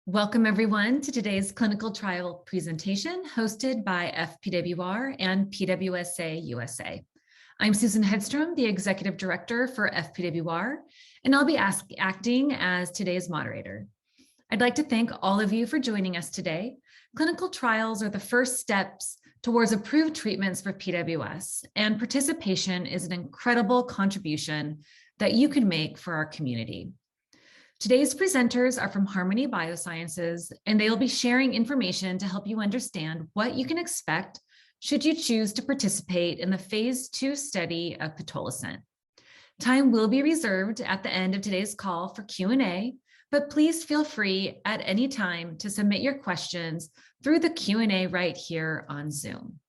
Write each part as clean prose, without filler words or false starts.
Welcome everyone to today's clinical trial presentation hosted by FPWR and PWSA USA. I'm Susan Hedstrom, the Executive Director for FPWR, and I'll be acting as today's moderator. I'd like to thank all of you for joining us today. Clinical trials are the first steps towards approved treatments for PWS, and participation is an incredible contribution that you can make for our community. Today's presenters are from Harmony Biosciences, and they will be sharing information to help you understand what you can expect should you choose to participate in the phase 2 study of Pitolisant. Time will be reserved at the end of today's call for Q&A, but please feel free at any time to submit your questions through the Q&A right here on Zoom.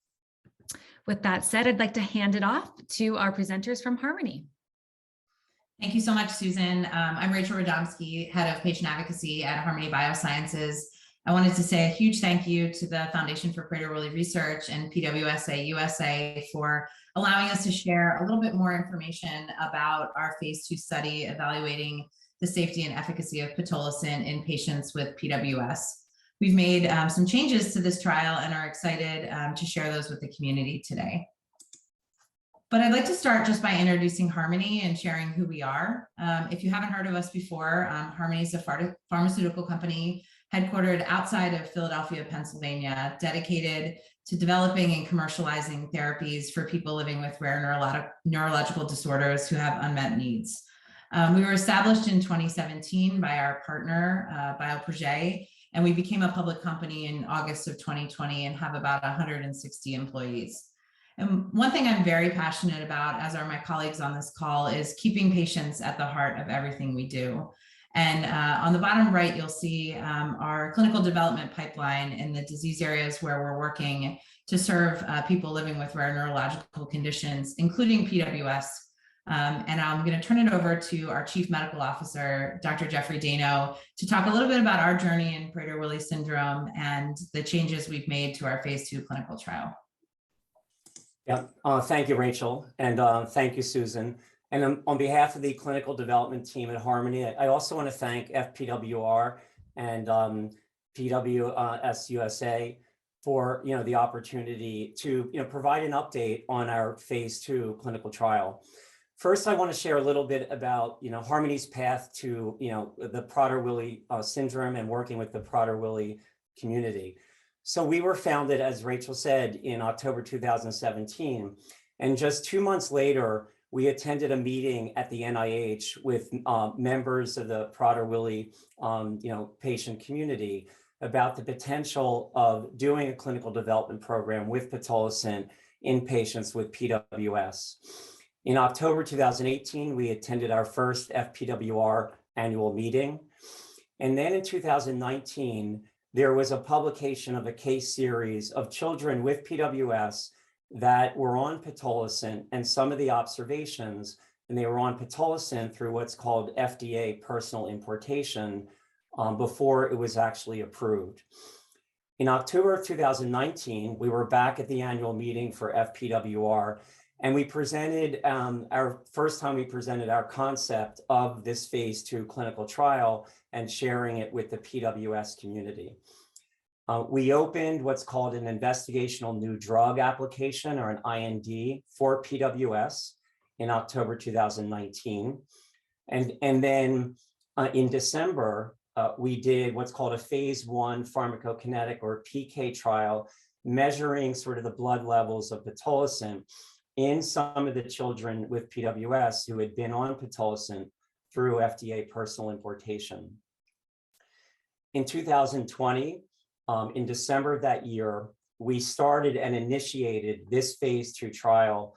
With that said, I'd like to hand it off to our presenters from Harmony. Thank you so much, Susan. I'm Rachel Radomski, Head of Patient Advocacy at Harmony Biosciences. I wanted to say a huge thank you to the Foundation for Prader-Willi Research and PWSA USA for allowing us to share a little bit more information about our phase 2 study evaluating the safety and efficacy of Pitolisant in patients with PWS. We've made some changes to this trial and are excited to share those with the community today. But I'd like to start just by introducing Harmony and sharing who we are. If you haven't heard of us before, Harmony is a pharmaceutical company headquartered outside of Philadelphia, Pennsylvania, dedicated to developing and commercializing therapies for people living with rare neurological disorders who have unmet needs. We were established in 2017 by our partner, Bioprojet, and we became a public company in August of 2020 and have about 160 employees. And one thing I'm very passionate about, as are my colleagues on this call, is keeping patients at the heart of everything we do. And on the bottom right, you'll see our clinical development pipeline in the disease areas where we're working to serve people living with rare neurological conditions, including PWS. And I'm going to turn it over to our Chief Medical Officer, Dr. Jeffrey Dano, to talk a little bit about our journey in Prader-Willi syndrome and the changes we've made to our phase 2 clinical trial. Yeah, thank you, Rachel, and thank you, Susan. And on behalf of the clinical development team at Harmony, I also want to thank FPWR and PWSA USA for the opportunity to provide an update on our phase 2 clinical trial. First, I want to share a little bit about Harmony's path to the Prader-Willi syndrome and working with the Prader-Willi community. So we were founded, as Rachel said, in October 2017, and just 2 months later, we attended a meeting at the NIH with members of the Prader-Willi patient community about the potential of doing a clinical development program with Pitolisant in patients with PWS. In October 2018, we attended our first FPWR annual meeting, and then in 2019, there was a publication of a case series of children with PWS that were on Pitolisant and some of the observations, and they were on Pitolisant through what's called FDA personal importation before it was actually approved. In October of 2019, we were back at the annual meeting for FPWR, and we presented first time we presented our concept of this phase 2 clinical trial and sharing it with the PWS community. We opened what's called an investigational new drug application, or an IND, for PWS in October 2019. And then in December, we did what's called a phase 1 pharmacokinetic, or PK trial, measuring sort of the blood levels of Pitolisant in some of the children with PWS who had been on Pitolisant through FDA personal importation. In 2020, in December of that year, we started and initiated this phase 2 trial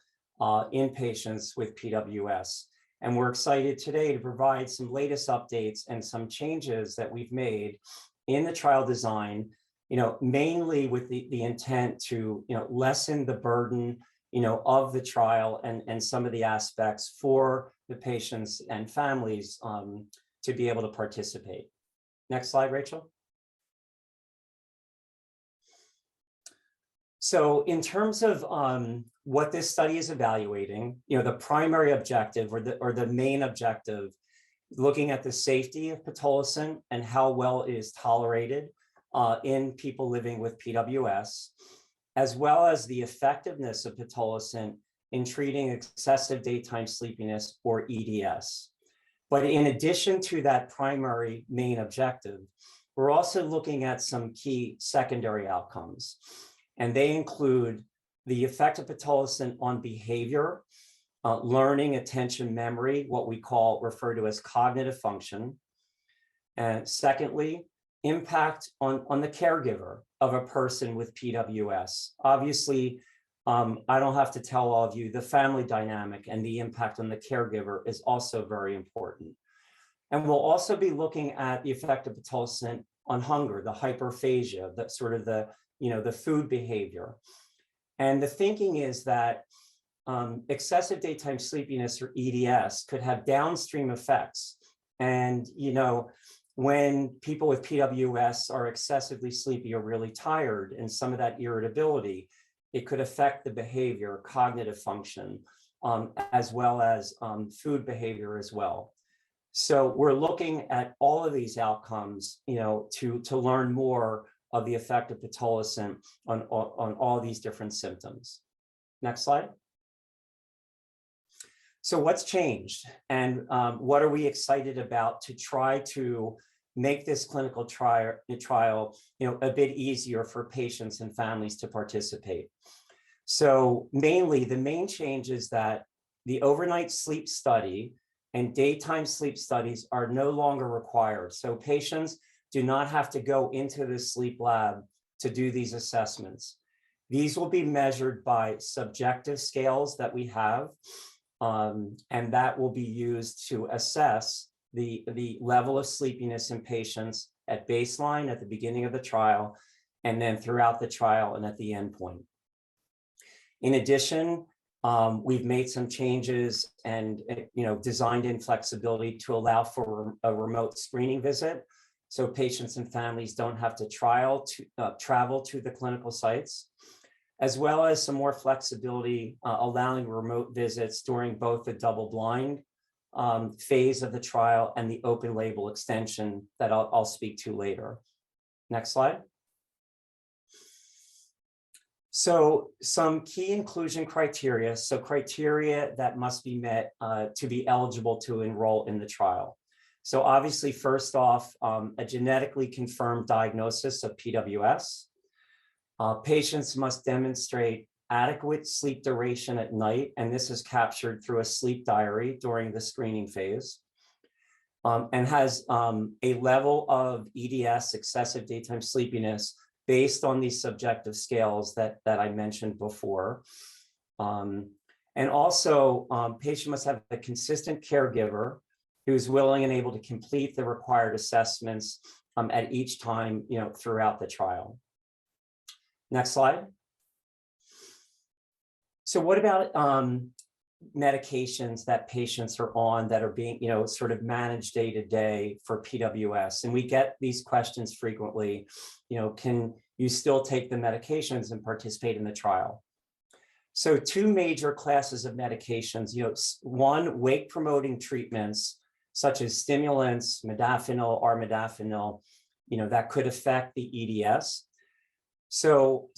in patients with PWS. And we're excited today to provide some latest updates and some changes that we've made in the trial design, mainly with the intent to lessen the burden of the trial and some of the aspects for the patients and families to be able to participate. Next slide, Rachel. So in terms of what this study is evaluating, the primary objective or the main objective looking at the safety of pitolisant and how well it is tolerated in people living with PWS, as well as the effectiveness of pitolisant in treating excessive daytime sleepiness, or EDS. But in addition to that primary main objective, we're also looking at some key secondary outcomes, and they include the effect of pitolisant on behavior, learning, attention, memory, what we refer to as cognitive function. And secondly, impact on the caregiver of a person with PWS. Obviously, I don't have to tell all of you, the family dynamic and the impact on the caregiver is also very important. And we'll also be looking at the effect of pitolisant on hunger, the hyperphagia, that sort of the food behavior. And the thinking is that excessive daytime sleepiness, or EDS, could have downstream effects. And, when people with PWS are excessively sleepy or really tired, and some of that irritability, it could affect the behavior, cognitive function, as well as food behavior as well. So we're looking at all of these outcomes, to learn more of the effect of pitolisant on all these different symptoms. Next slide. So what's changed, and what are we excited about to try to make this clinical trial a bit easier for patients and families to participate? So mainly, the main change is that the overnight sleep study and daytime sleep studies are no longer required. So patients do not have to go into the sleep lab to do these assessments. These will be measured by subjective scales that we have, and that will be used to assess the level of sleepiness in patients at baseline, at the beginning of the trial, and then throughout the trial and at the end point. In addition, we've made some changes and designed in flexibility to allow for a remote screening visit, so patients and families don't have to travel to the clinical sites, as well as some more flexibility, allowing remote visits during both the double-blind phase of the trial and the open label extension that I'll speak to later. Next slide. So some key inclusion criteria, so criteria that must be met to be eligible to enroll in the trial. So obviously, first off, a genetically confirmed diagnosis of PWS. Patients must demonstrate adequate sleep duration at night, and this is captured through a sleep diary during the screening phase, and has a level of EDS, excessive daytime sleepiness, based on these subjective scales that I mentioned before. And also, patient must have a consistent caregiver who's willing and able to complete the required assessments at each time, throughout the trial. Next slide. So what about medications that patients are on that are being, sort of managed day to day for PWS? And we get these questions frequently, can you still take the medications and participate in the trial? So two major classes of medications, one, wake promoting treatments, such as stimulants, modafinil, armodafinil, that could affect the EDS. So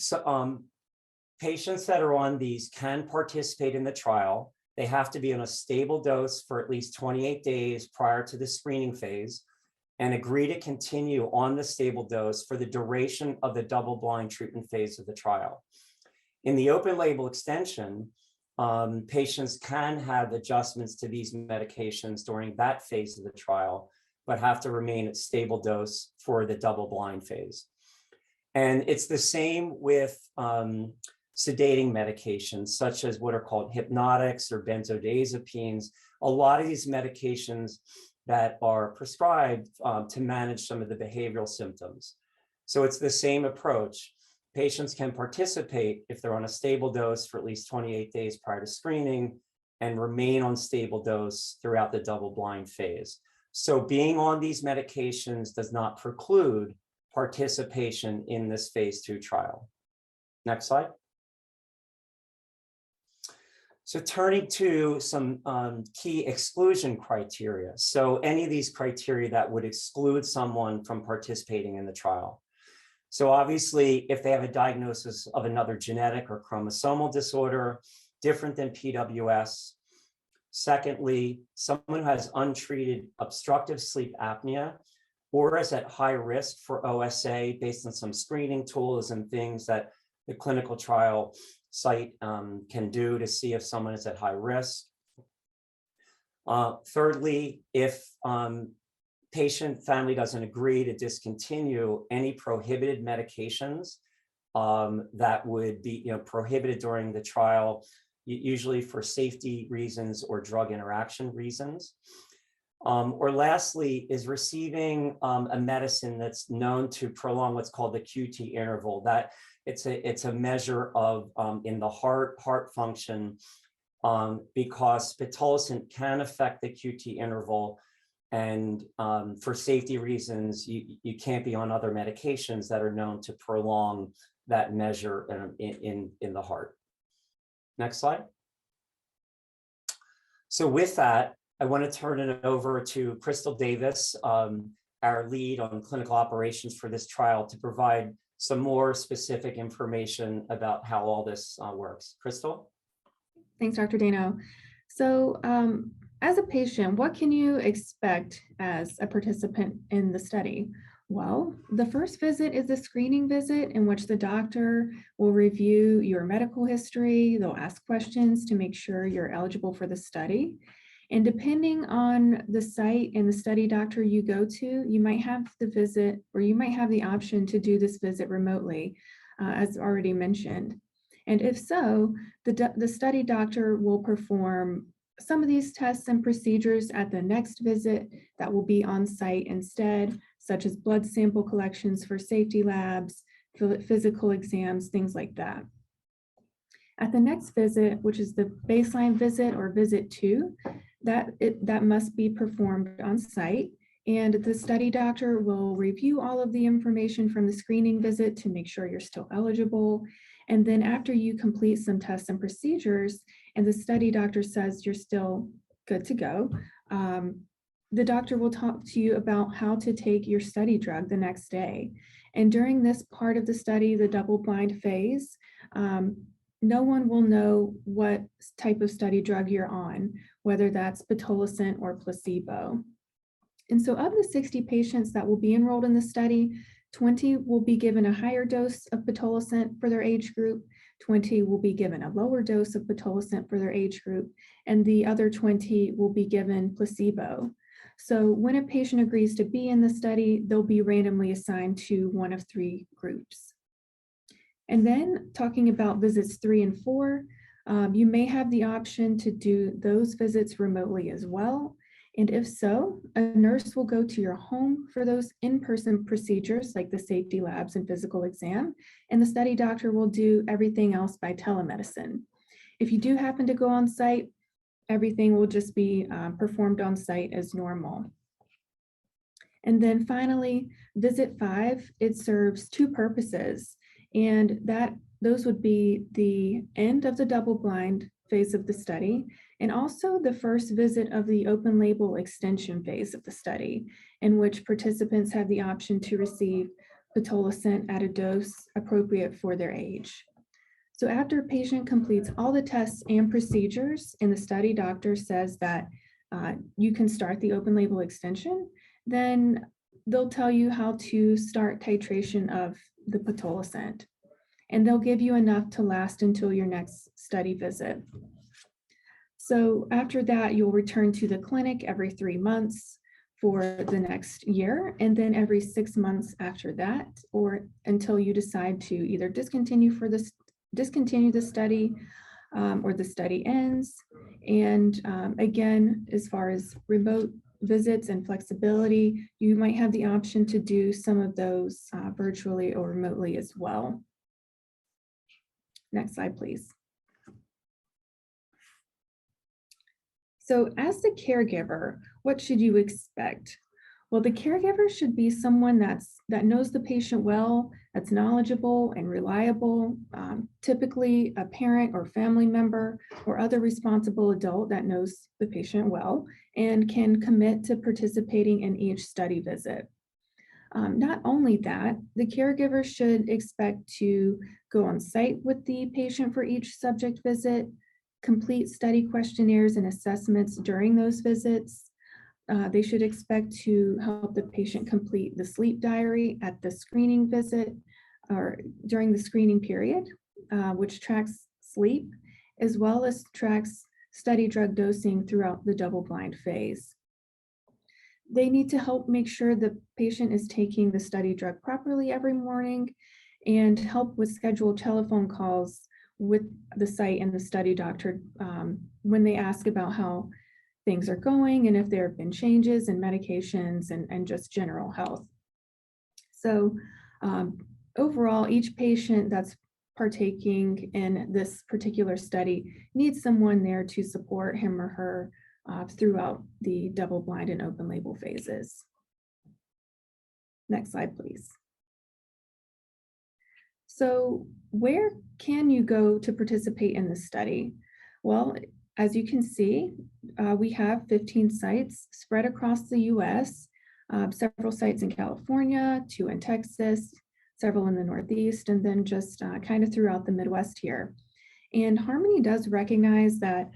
patients that are on these can participate in the trial. They have to be on a stable dose for at least 28 days prior to the screening phase and agree to continue on the stable dose for the duration of the double-blind treatment phase of the trial. In the open label extension, patients can have adjustments to these medications during that phase of the trial, but have to remain at stable dose for the double-blind phase. And it's the same with sedating medications, such as what are called hypnotics or benzodiazepines. A lot of these medications that are prescribed to manage some of the behavioral symptoms. So it's the same approach. Patients can participate if they're on a stable dose for at least 28 days prior to screening and remain on stable dose throughout the double-blind phase. So being on these medications does not preclude participation in this phase 2 trial. Next slide. So turning to some key exclusion criteria. So any of these criteria that would exclude someone from participating in the trial. So obviously, if they have a diagnosis of another genetic or chromosomal disorder different than PWS. Secondly, someone who has untreated obstructive sleep apnea or is at high risk for OSA based on some screening tools and things that the clinical trial site can do to see if someone is at high risk. Thirdly, if patient family doesn't agree to discontinue any prohibited medications that would be prohibited during the trial, usually for safety reasons or drug interaction reasons. Or lastly, is receiving a medicine that's known to prolong what's called the QT interval. That it's a measure of in the heart function because pitolisant can affect the QT interval, and for safety reasons, you can't be on other medications that are known to prolong that measure in the heart. Next slide. So with that, I want to turn it over to Crystal Davis, our lead on clinical operations for this trial, to provide some more specific information about how all this works. Crystal? Thanks, Dr. Dano. So as a patient, what can you expect as a participant in the study? Well, the first visit is a screening visit in which the doctor will review your medical history. They'll ask questions to make sure you're eligible for the study. And depending on the site and the study doctor you go to, you might have the visit, or you might have the option to do this visit remotely, as already mentioned. And if so, the study doctor will perform some of these tests and procedures at the next visit that will be on site instead, such as blood sample collections for safety labs, physical exams, things like that. At the next visit, which is the baseline visit or visit 2, that must be performed on site, and the study doctor will review all of the information from the screening visit to make sure you're still eligible. And then after you complete some tests and procedures and the study doctor says you're still good to go, the doctor will talk to you about how to take your study drug the next day. And during this part of the study, the double-blind phase, no one will know what type of study drug you're on, whether that's pitolisant or placebo. And so of the 60 patients that will be enrolled in the study, 20 will be given a higher dose of pitolisant for their age group, 20 will be given a lower dose of pitolisant for their age group, and the other 20 will be given placebo. So when a patient agrees to be in the study, they'll be randomly assigned to one of 3 groups. And then talking about visits 3 and 4, you may have the option to do those visits remotely as well. And if so, a nurse will go to your home for those in-person procedures like the safety labs and physical exam, and the study doctor will do everything else by telemedicine. If you do happen to go on site, everything will just be performed on site as normal. And then finally, visit 5, it serves 2 purposes. And those would be the end of the double-blind phase of the study, and also the first visit of the open label extension phase of the study, in which participants have the option to receive pitolisant at a dose appropriate for their age. So after a patient completes all the tests and procedures, and the study doctor says that you can start the open label extension, then they'll tell you how to start titration of the pitolisant, and they'll give you enough to last until your next study visit. So after that, you'll return to the clinic every 3 months for the next year, and then every 6 months after that, or until you decide to either discontinue the study or the study ends. And again, as far as remote visits and flexibility, you might have the option to do some of those virtually or remotely as well. Next slide, please. So as the caregiver, what should you expect? Well, the caregiver should be someone that knows the patient well, that's knowledgeable and reliable, typically a parent or family member or other responsible adult that knows the patient well and can commit to participating in each study visit. Not only that, the caregiver should expect to go on site with the patient for each subject visit, complete study questionnaires and assessments during those visits. They should expect to help the patient complete the sleep diary at the screening visit or during the screening period, which tracks sleep, as well as tracks study drug dosing throughout the double-blind phase. They need to help make sure the patient is taking the study drug properly every morning and help with scheduled telephone calls with the site and the study doctor when they ask about how things are going and if there have been changes in medications and just general health. So overall, each patient that's partaking in this particular study needs someone there to support him or her throughout the double-blind and open-label phases. Next slide, please. So where can you go to participate in this study? Well, as you can see, we have 15 sites spread across the US, several sites in California, 2 in Texas, several in the Northeast, and then just kind of throughout the Midwest here. And Harmony does recognize that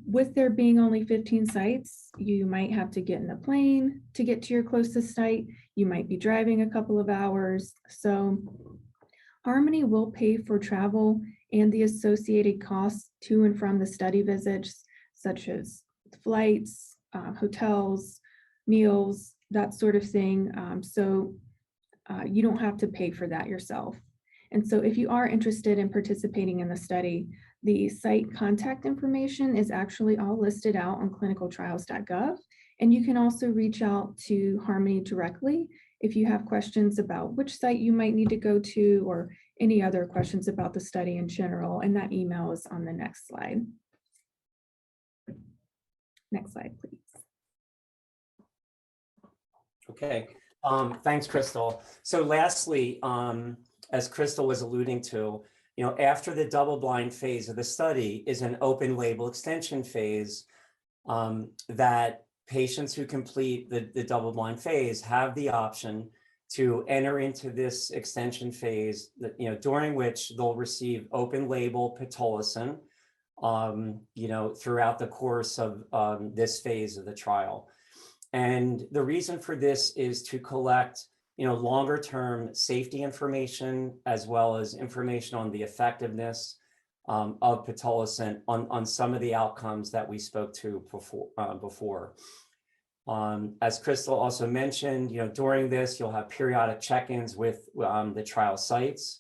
with there being only 15 sites, you might have to get in a plane to get to your closest site. You might be driving a couple of hours. So Harmony will pay for travel and the associated costs to and from the study visits, such as flights, hotels, meals, that sort of thing. So you don't have to pay for that yourself. And so if you are interested in participating in the study, the site contact information is actually all listed out on clinicaltrials.gov. And you can also reach out to Harmony directly if you have questions about which site you might need to go to or any other questions about the study in general. And that email is on the next slide. Next slide, please. Okay, thanks, Crystal. So lastly, as Crystal was alluding to, after the double-blind phase of the study is an open label extension phase that patients who complete the double-blind phase have the option to enter into this extension phase, during which they'll receive open label pitolisant, throughout the course of this phase of the trial. And the reason for this is to collect longer term safety information, as well as information on the effectiveness of pitolisant on some of the outcomes that we spoke to before. As Crystal also mentioned, during this, you'll have periodic check-ins with the trial sites,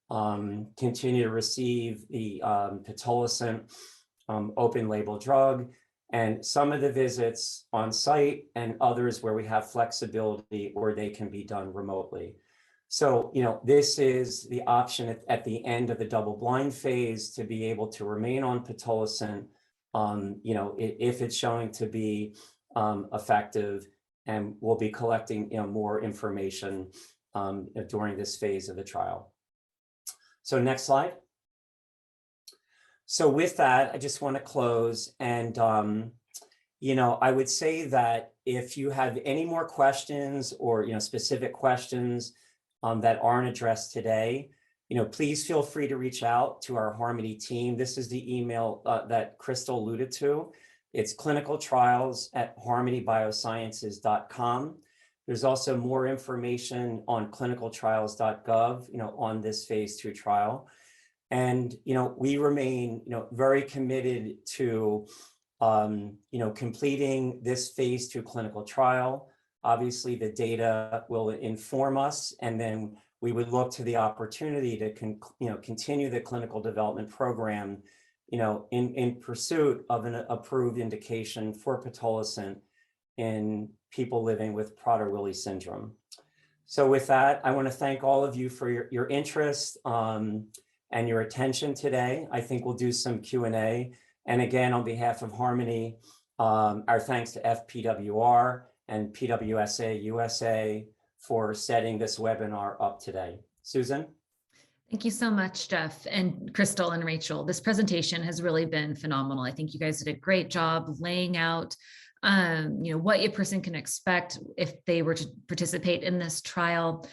continue to receive the pitolisant open label drug, and some of the visits on site and others where we have flexibility or they can be done remotely. So, this is the option at the end of the double-blind phase to be able to remain on pitolisant, if it's showing to be effective, and we'll be collecting more information during this phase of the trial. So next slide. So with that, I just want to close, and I would say that if you have any more questions or specific questions that aren't addressed today, please feel free to reach out to our Harmony team. This is the email that Crystal alluded to. It's clinicaltrials@harmonybiosciences.com. There's also more information on clinicaltrials.gov, on this phase 2 trial. And, we remain, very committed to, completing this phase 2 clinical trial. Obviously, the data will inform us, and then we would look to the opportunity to, continue the clinical development program, in pursuit of an approved indication for pitolisant in people living with Prader-Willi syndrome. So with that, I want to thank all of you for your interest and your attention today. I think we'll do some Q&A. And again, on behalf of Harmony, our thanks to FPWR and PWSA USA for setting this webinar up today. Susan? Thank you so much, Jeff and Crystal and Rachel. This presentation has really been phenomenal. I think you guys did a great job laying out what a person can expect if they were to participate in this trial.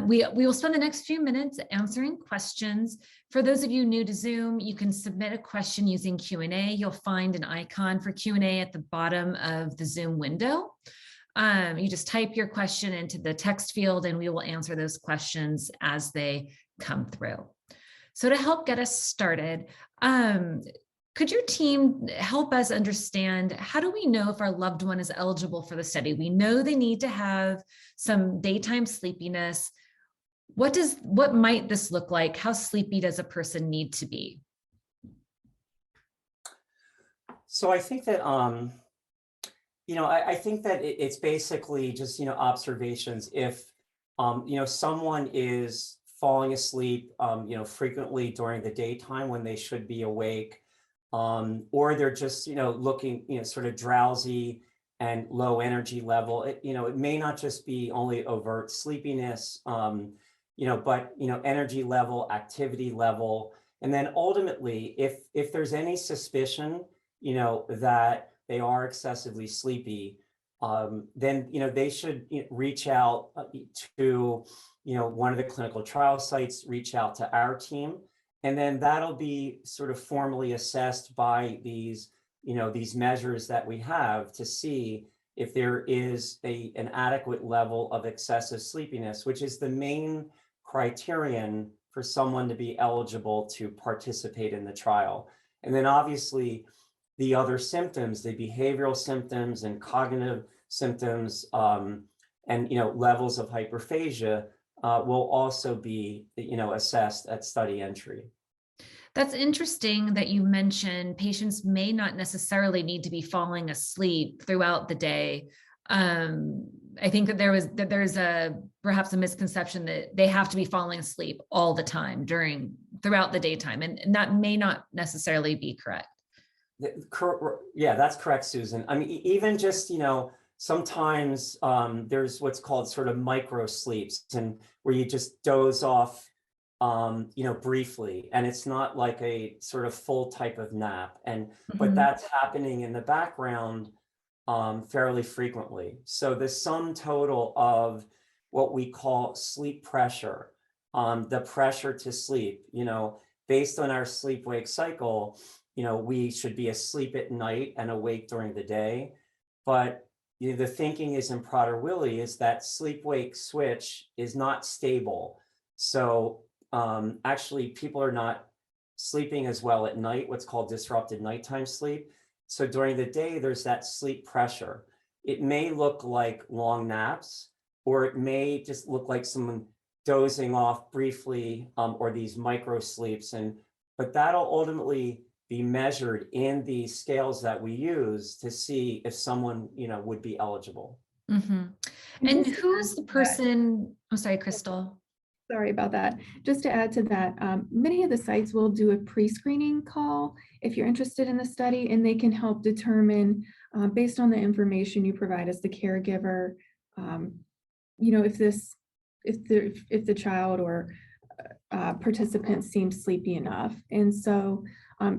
We will spend the next few minutes answering questions. For those of you new to Zoom, you can submit a question using Q&A. You'll find an icon for Q&A at the bottom of the Zoom window. You just type your question into the text field and we will answer those questions as they come through. So to help get us started, could your team help us understand, how do we know if our loved one is eligible for the study? We know they need to have some daytime sleepiness. What might this look like? How sleepy does a person need to be? So I think that, I think that it's basically just, observations. If, someone is falling asleep, frequently during the daytime when they should be awake, or they're just, looking, sort of drowsy and low energy level. It may not just be only overt sleepiness, but, energy level, activity level. And then ultimately, if there's any suspicion, that they are excessively sleepy, then, they should reach out to, one of the clinical trial sites, reach out to our team, and then that'll be sort of formally assessed by these, these measures that we have to see if there is an adequate level of excessive sleepiness, which is the main criterion for someone to be eligible to participate in the trial. And then obviously the other symptoms, the behavioral symptoms and cognitive symptoms, and levels of hyperphagia will also be assessed at study entry. That's interesting that you mentioned patients may not necessarily need to be falling asleep throughout the day. I think that there's perhaps a misconception that they have to be falling asleep all the time throughout the daytime, and that may not necessarily be correct. Yeah, that's correct, Susan. I mean, even just, sometimes there's what's called sort of micro sleeps, and where you just doze off, briefly, and it's not like a sort of full type of nap. But that's happening in the background fairly frequently. So the sum total of what we call sleep pressure, the pressure to sleep, based on our sleep-wake cycle, we should be asleep at night and awake during the day. But the thinking is in Prader-Willi is that sleep-wake switch is not stable. So actually people are not sleeping as well at night, what's called disrupted nighttime sleep. So during the day, there's that sleep pressure. It may look like long naps, or it may just look like someone dozing off briefly, or these micro sleeps. But that'll ultimately be measured in the scales that we use to see if someone, would be eligible. And who's the person? I'm sorry, Crystal. Sorry about that. Just to add to that, many of the sites will do a pre-screening call if you're interested in the study, and they can help determine, based on the information you provide as the caregiver, if the child or participant seems sleepy enough. And so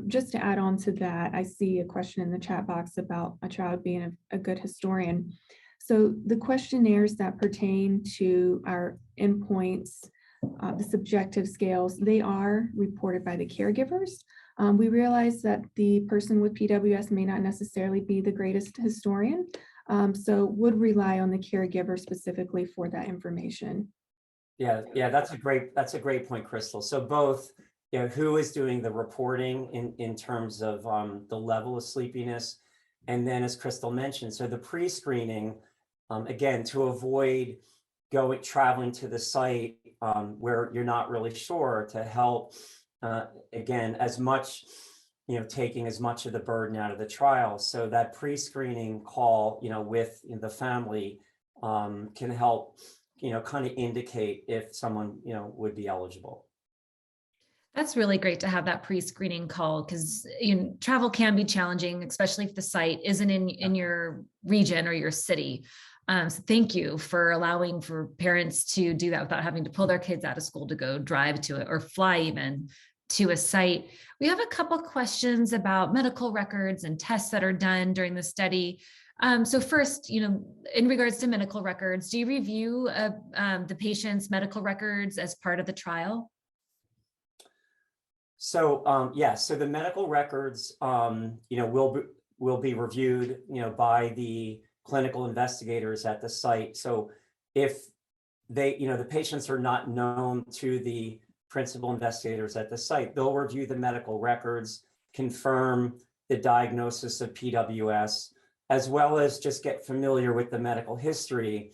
just to add on to that, I see a question in the chat box about a child being a good historian. So the questionnaires that pertain to our endpoints, the subjective scales, they are reported by the caregivers. We realize that the person with PWS may not necessarily be the greatest historian, so would rely on the caregiver specifically for that information. Yeah, that's a great point, Crystal. So both, who is doing the reporting in terms of the level of sleepiness, and then as Crystal mentioned, so the pre-screening, again, to avoid traveling to the site where you're not really sure, to help, again, as much, taking as much of the burden out of the trial. So that pre-screening call, with the family can help, kind of indicate if someone, would be eligible. That's really great to have that pre-screening call, because travel can be challenging, especially if the site isn't in your region or your city. So thank you for allowing for parents to do that without having to pull their kids out of school to go drive to it or fly even to a site. We have a couple questions about medical records and tests that are done during the study. So first, in regards to medical records, do you review the patient's medical records as part of the trial? So so the medical records, will be reviewed, by the clinical investigators at the site. So if they, the patients are not known to the principal investigators at the site, they'll review the medical records, confirm the diagnosis of PWS, as well as just get familiar with the medical history,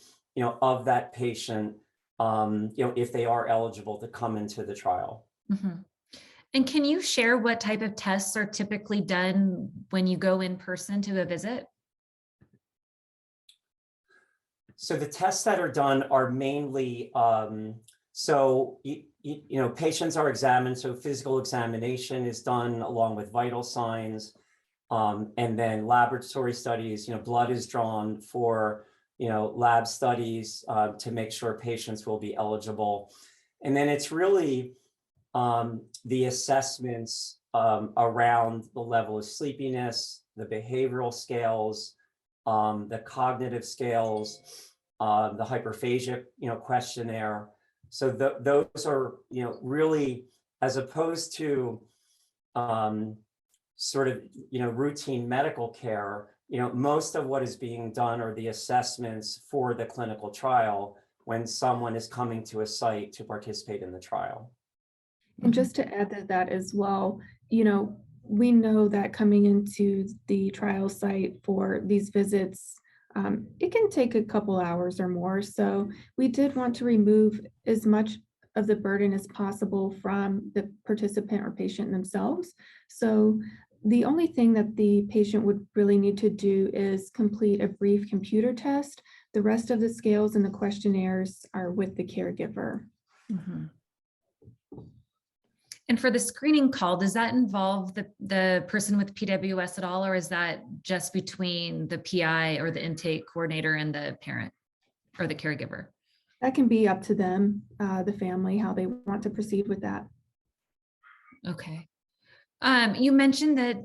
of that patient, if they are eligible to come into the trial. Mm-hmm. And can you share what type of tests are typically done when you go in person to a visit? So the tests that are done are mainly, patients are examined. So physical examination is done along with vital signs, and then laboratory studies. Blood is drawn for, lab studies to make sure patients will be eligible. And then it's really the assessments around the level of sleepiness, the behavioral scales, the cognitive scales, the hyperphagia, questionnaire. So those are, really, as opposed to sort of, routine medical care, most of what is being done are the assessments for the clinical trial when someone is coming to a site to participate in the trial. And just to add to that as well, we know that coming into the trial site for these visits, it can take a couple hours or more. So we did want to remove as much of the burden as possible from the participant or patient themselves. So the only thing that the patient would really need to do is complete a brief computer test. The rest of the scales and the questionnaires are with the caregiver. Mm-hmm. And for the screening call, does that involve the person with PWS at all, or is that just between the PI or the intake coordinator and the parent or the caregiver? That can be up to them, the family, how they want to proceed with that. Okay. You mentioned that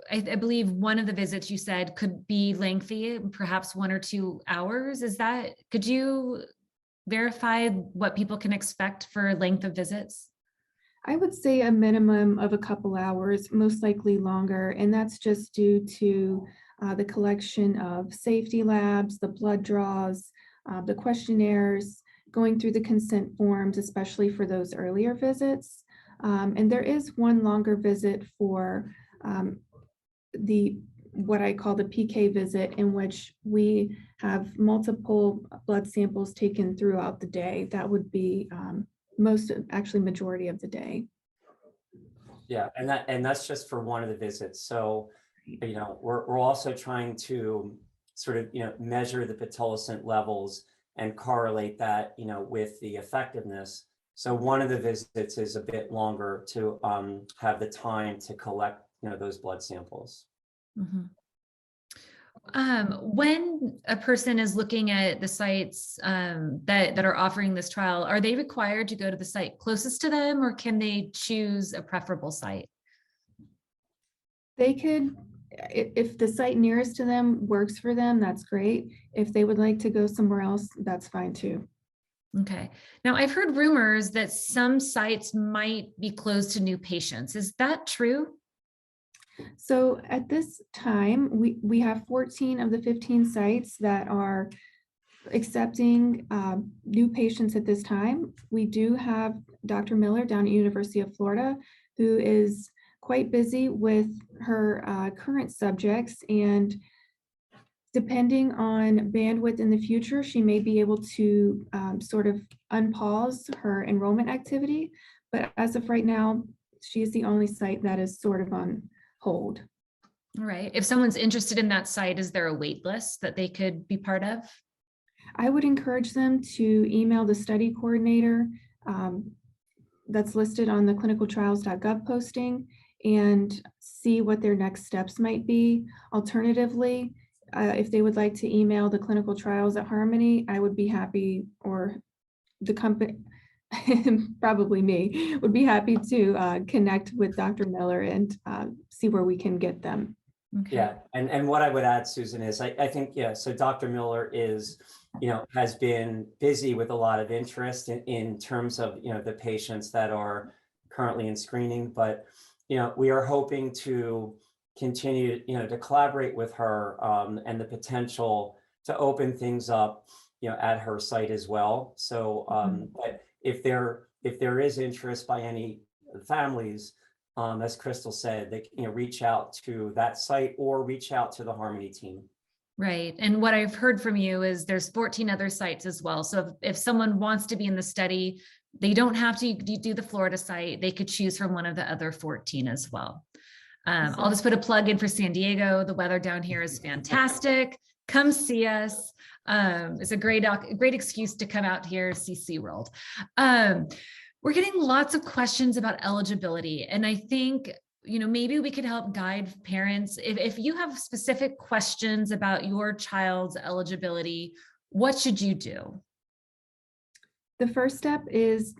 I believe one of the visits you said could be lengthy, perhaps 1 or 2 hours. Could you verify what people can expect for length of visits? I would say a minimum of a couple hours, most likely longer, and that's just due to the collection of safety labs, the blood draws, the questionnaires, going through the consent forms, especially for those earlier visits. And there is one longer visit for what I call the PK visit, in which we have multiple blood samples taken throughout the day. That would be majority of the day. Yeah, and that's just for one of the visits. So, we're also trying to sort of, measure the pitolisant levels and correlate that, with the effectiveness. So one of the visits is a bit longer to have the time to collect, those blood samples. Mm-hmm. When a person is looking at the sites that are offering this trial, are they required to go to the site closest to them, or can they choose a preferable site? They could, if the site nearest to them works for them, that's great. If they would like to go somewhere else, that's fine too. Okay. Now, I've heard rumors that some sites might be closed to new patients. Is that true? So at this time, we have 14 of the 15 sites that are accepting new patients at this time. We do have Dr. Miller down at University of Florida, who is quite busy with her current subjects, and depending on bandwidth in the future, she may be able to sort of unpause her enrollment activity. But as of right now, she is the only site that is sort of on hold. All right. If someone's interested in that site, is there a wait list that they could be part of? I would encourage them to email the study coordinator. that's listed on the clinicaltrials.gov posting and see what their next steps might be. Alternatively, if they would like to email the clinical trials at Harmony, I would be happy, or the company, probably me, would be happy to connect with Dr. Miller and see where we can get them. Okay. Yeah, and what I would add, Susan, is I think, yeah, so Dr. Miller is, has been busy with a lot of interest in terms of, the patients that are currently in screening, but, we are hoping to continue, to collaborate with her and the potential to open things up, at her site as well. So, but if there is interest by any families, as Crystal said, they can reach out to that site or reach out to the Harmony team. Right. And what I've heard from you is there's 14 other sites as well. So if someone wants to be in the study, they don't have to do the Florida site. They could choose from one of the other 14 as well. I'll just put a plug in for San Diego. The weather down here is fantastic. Come see us. It's a great excuse to come out here, see SeaWorld. We're getting lots of questions about eligibility. And I think, maybe we could help guide parents. If you have specific questions about your child's eligibility, what should you do? The first step is,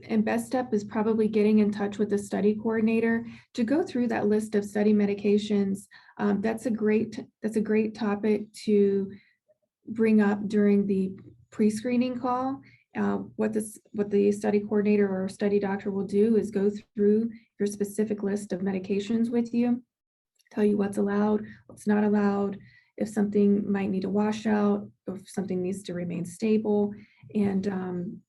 and best step is probably getting in touch with the study coordinator to go through that list of study medications. That's a great topic to bring up during the pre-screening call. What the study coordinator or study doctor will do is go through your specific list of medications with you, tell you what's allowed, what's not allowed, if something might need a washout, if something needs to remain stable, and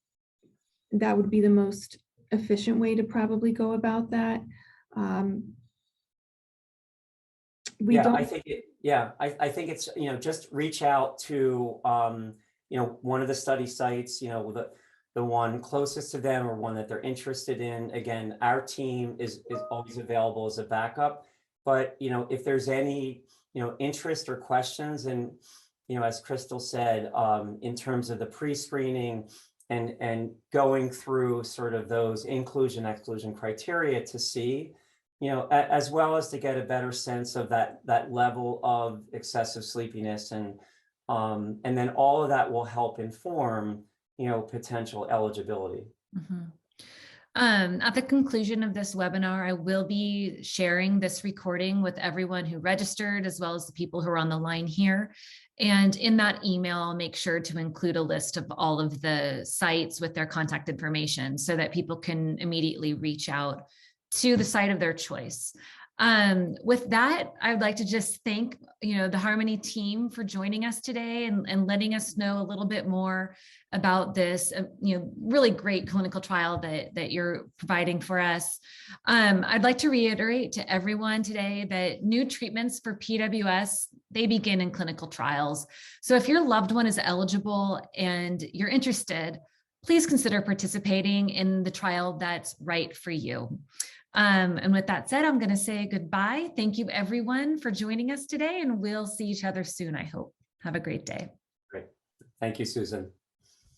that would be the most efficient way to probably go about that. I think it's, just reach out to, one of the study sites, the one closest to them or one that they're interested in. Again, our team is always available as a backup, but, if there's any, interest or questions, and, as Crystal said, in terms of the pre-screening and going through sort of those inclusion/exclusion criteria to see, as well as to get a better sense of that level of excessive sleepiness, and then all of that will help inform, potential eligibility. Mm-hmm. At the conclusion of this webinar, I will be sharing this recording with everyone who registered, as well as the people who are on the line here. And in that email, I'll make sure to include a list of all of the sites with their contact information so that people can immediately reach out to the site of their choice. With that, I'd like to just thank, the Harmony team for joining us today and letting us know a little bit more about this, really great clinical trial that you're providing for us. I'd like to reiterate to everyone today that new treatments for PWS, they begin in clinical trials. So if your loved one is eligible and you're interested, please consider participating in the trial that's right for you. And with that said, I'm going to say goodbye. Thank you, everyone, for joining us today, and we'll see each other soon, I hope. Have a great day. Great. Thank you, Susan.